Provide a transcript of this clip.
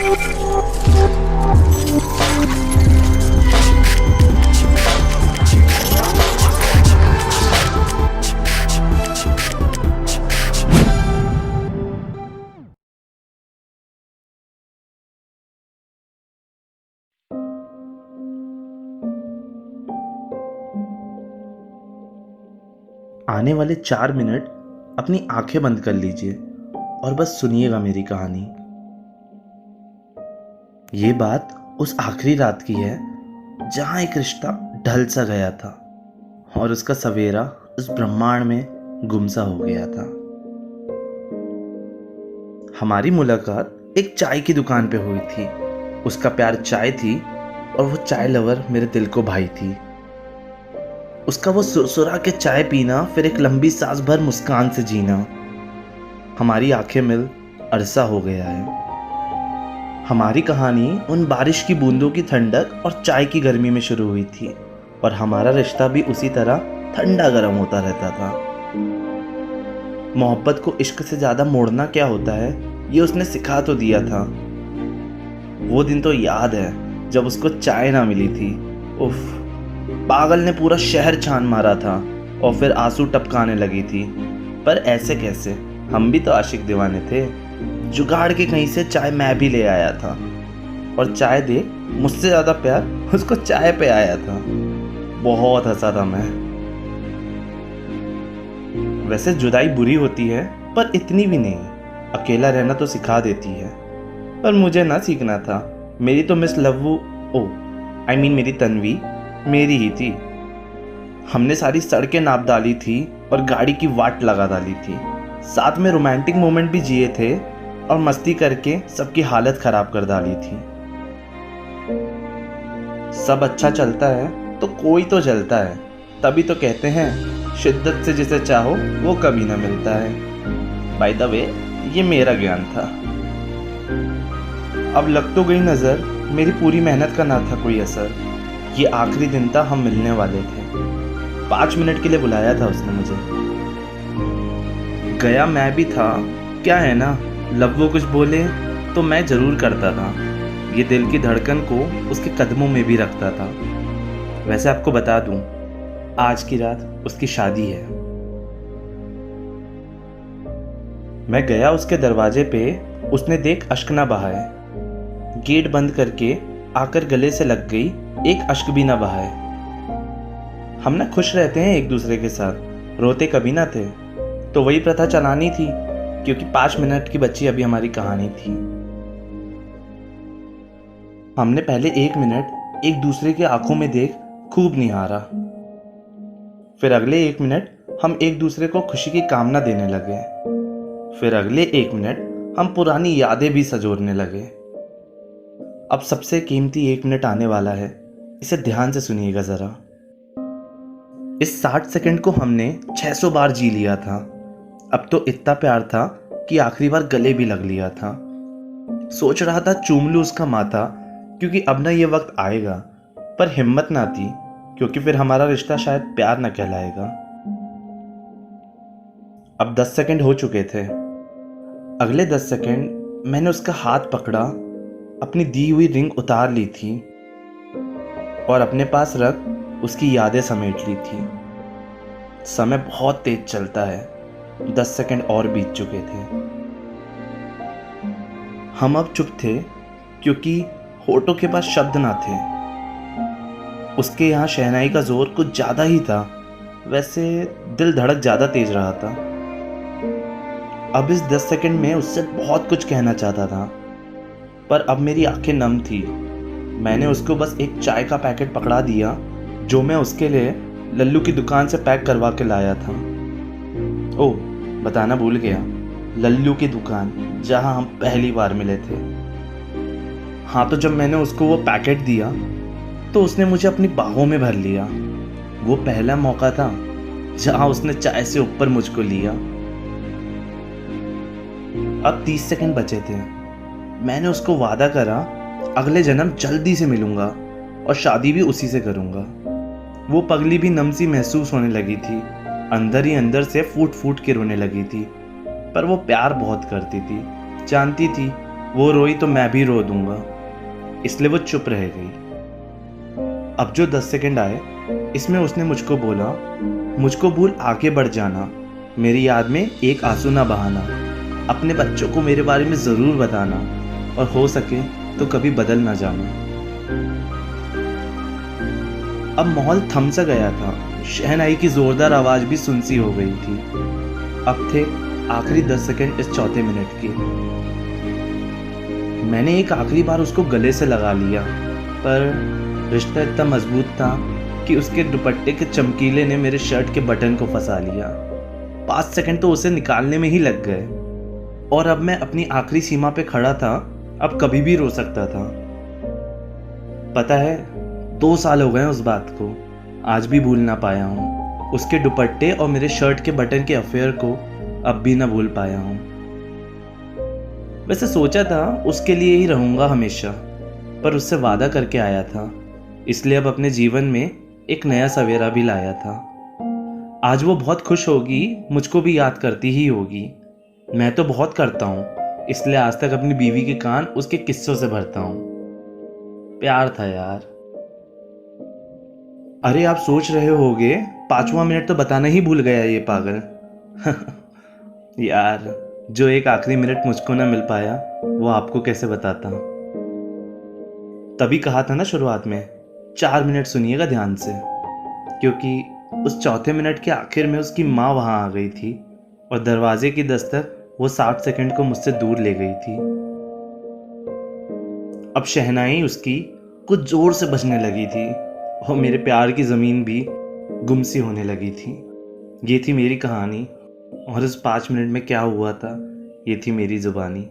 आने वाले 4 मिनट अपनी आंखें बंद कर लीजिए और बस सुनिएगा मेरी कहानी। ये बात उस आखिरी रात की है जहां एक रिश्ता ढल सा गया था और उसका सवेरा उस ब्रह्मांड में गुमसा हो गया था। हमारी मुलाकात एक चाय की दुकान पे हुई थी। उसका प्यार चाय थी और वो चाय लवर मेरे दिल को भाई थी। उसका वो सुरसुरा के चाय पीना, फिर एक लंबी सांस भर मुस्कान से जीना। हमारी आंखें मिल अरसा हो गया है। हमारी कहानी उन बारिश की बूंदों की ठंडक और चाय की गर्मी में शुरू हुई थी और हमारा रिश्ता भी उसी तरह ठंडा गर्म होता रहता था। मोहब्बत को इश्क से ज़्यादा मोड़ना क्या होता है ये उसने सिखा तो दिया था। वो दिन तो याद है जब उसको चाय ना मिली थी। उफ, पागल ने पूरा शहर छान मारा था और फिर आंसू टपकाने लगी थी। पर ऐसे कैसे, हम भी तो आशिक दीवाने थे। जुगाड़ के कहीं से चाय मैं भी ले आया था और चाय दे मुझसे ज़्यादा प्यार उसको चाय पे आया था। बहुत हंसा था मैं। वैसे जुदाई बुरी होती है पर इतनी भी नहीं। अकेला रहना तो सिखा देती है, पर मुझे ना सीखना था। मेरी तो मिस लव्वू मेरी तन्वी मेरी ही थी। हमने सारी सड़कें नाप डाली थी और गाड़ी की वाट लगा डाली थी। साथ में रोमांटिक मोमेंट भी जिए थे और मस्ती करके सबकी हालत खराब कर डाली थी। सब अच्छा चलता है तो कोई तो जलता है, तभी तो कहते हैं शिद्दत से जिसे चाहो वो कभी ना मिलता है। बाय द वे, ये मेरा ज्ञान था। अब लग तो गई नजर, मेरी पूरी मेहनत का ना था कोई असर। ये आखिरी दिन था, हम मिलने वाले थे। 5 मिनट के लिए बुलाया था उसने मुझे। गया मैं भी था। क्या है ना, लव्वो कुछ बोले तो मैं जरूर करता था। ये दिल की धड़कन को उसके कदमों में भी रखता था। वैसे आपको बता दूं, आज की रात उसकी शादी है। मैं गया उसके दरवाजे पे, उसने देख अश्क ना बहाए। गेट बंद करके आकर गले से लग गई, एक अश्क भी ना बहाए। हम ना खुश रहते हैं एक दूसरे के साथ, रोते कभी ना थे। तो वही प्रथा चलानी थी, क्योंकि 5 मिनट की बच्ची अभी हमारी कहानी थी। हमने पहले 1 मिनट एक दूसरे के आंखों में देख खूब निहारा। फिर अगले 1 मिनट हम एक दूसरे को खुशी की कामना देने लगे। फिर अगले 1 मिनट हम पुरानी यादें भी सजोरने लगे। अब सबसे कीमती 1 मिनट आने वाला है, इसे ध्यान से सुनिएगा जरा। इस 60 सेकंड को हमने 600 बार जी लिया था। अब तो इतना प्यार था कि आखिरी बार गले भी लग लिया था। सोच रहा था चूम लूं उसका माथा, क्योंकि अब ना ये वक्त आएगा। पर हिम्मत ना थी, क्योंकि फिर हमारा रिश्ता शायद प्यार ना कहलाएगा। अब 10 सेकंड हो चुके थे। अगले 10 सेकंड मैंने उसका हाथ पकड़ा, अपनी दी हुई रिंग उतार ली थी और अपने पास रख उसकी यादें समेट ली थी। समय बहुत तेज चलता है। 10 सेकंड और बीत चुके थे। हम अब चुप थे, क्योंकि होठों के पास शब्द ना थे। उसके यहाँ शहनाई का जोर कुछ ज्यादा ही था। वैसे दिल धड़क ज्यादा तेज रहा था। अब इस 10 सेकंड में उससे बहुत कुछ कहना चाहता था, पर अब मेरी आंखें नम थी। मैंने उसको बस एक चाय का पैकेट पकड़ा दिया, जो मैं उसके लिए लल्लू की दुकान से पैक करवा के लाया था। ओह, बताना भूल गया, लल्लू की दुकान जहां हम पहली बार मिले थे। हाँ, तो जब मैंने उसको वो पैकेट दिया तो उसने मुझे अपनी बाहों में भर लिया। वो पहला मौका था जहां उसने चाय से ऊपर मुझको लिया। अब 30 सेकंड बचे थे। मैंने उसको वादा करा, अगले जन्म जल्दी से मिलूंगा और शादी भी उसी से करूंगा। वो पगली भी नमसी महसूस होने लगी थी। अंदर ही अंदर से फूट फूट के रोने लगी थी। पर वो प्यार बहुत करती थी। जानती थी वो रोई तो मैं भी रो दूंगा, इसलिए वो चुप रह गई। अब जो 10 सेकंड आए, इसमें उसने मुझको बोला, मुझको भूल आगे बढ़ जाना, मेरी याद में एक आंसू ना बहाना, अपने बच्चों को मेरे बारे में ज़रूर बताना, और हो सके तो कभी बदल ना जाना। अब माहौल थम सा गया था, शहनाई की ज़ोरदार आवाज़ भी सुनसी हो गई थी। अब थे आखिरी 10 सेकंड इस चौथे मिनट के। मैंने एक आखिरी बार उसको गले से लगा लिया, पर रिश्ता इतना मजबूत था कि उसके दुपट्टे के चमकीले ने मेरे शर्ट के बटन को फंसा लिया। 5 सेकंड तो उसे निकालने में ही लग गए, और अब मैं अपनी आखिरी सीमा पे खड़ा था। अब कभी भी रो सकता था। पता है, 2 साल हो गए उस बात को, आज भी भूल ना पाया हूँ। उसके दुपट्टे और मेरे शर्ट के बटन के अफेयर को अब भी ना भूल पाया हूँ। वैसे सोचा था उसके लिए ही रहूँगा हमेशा, पर उससे वादा करके आया था, इसलिए अब अपने जीवन में एक नया सवेरा भी लाया था। आज वो बहुत खुश होगी, मुझको भी याद करती ही होगी। मैं तो बहुत करता हूँ, इसलिए आज तक अपनी बीवी के कान उसके किस्सों से भरता हूँ। प्यार था यार। अरे आप सोच रहे होगे 5वां मिनट तो बताना ही भूल गया ये पागल। यार, जो एक आखिरी मिनट मुझको ना मिल पाया, वो आपको कैसे बताता। तभी कहा था ना शुरुआत में, 4 मिनट सुनिएगा ध्यान से, क्योंकि उस चौथे मिनट के आखिर में उसकी माँ वहां आ गई थी, और दरवाजे की दस्तक वो 60 सेकंड को मुझसे दूर ले गई थी। अब शहनाई उसकी कुछ जोर से बजने लगी थी, और मेरे प्यार की ज़मीन भी गुमसी होने लगी थी। ये थी मेरी कहानी, और इस 5 मिनट में क्या हुआ था, ये थी मेरी ज़ुबानी।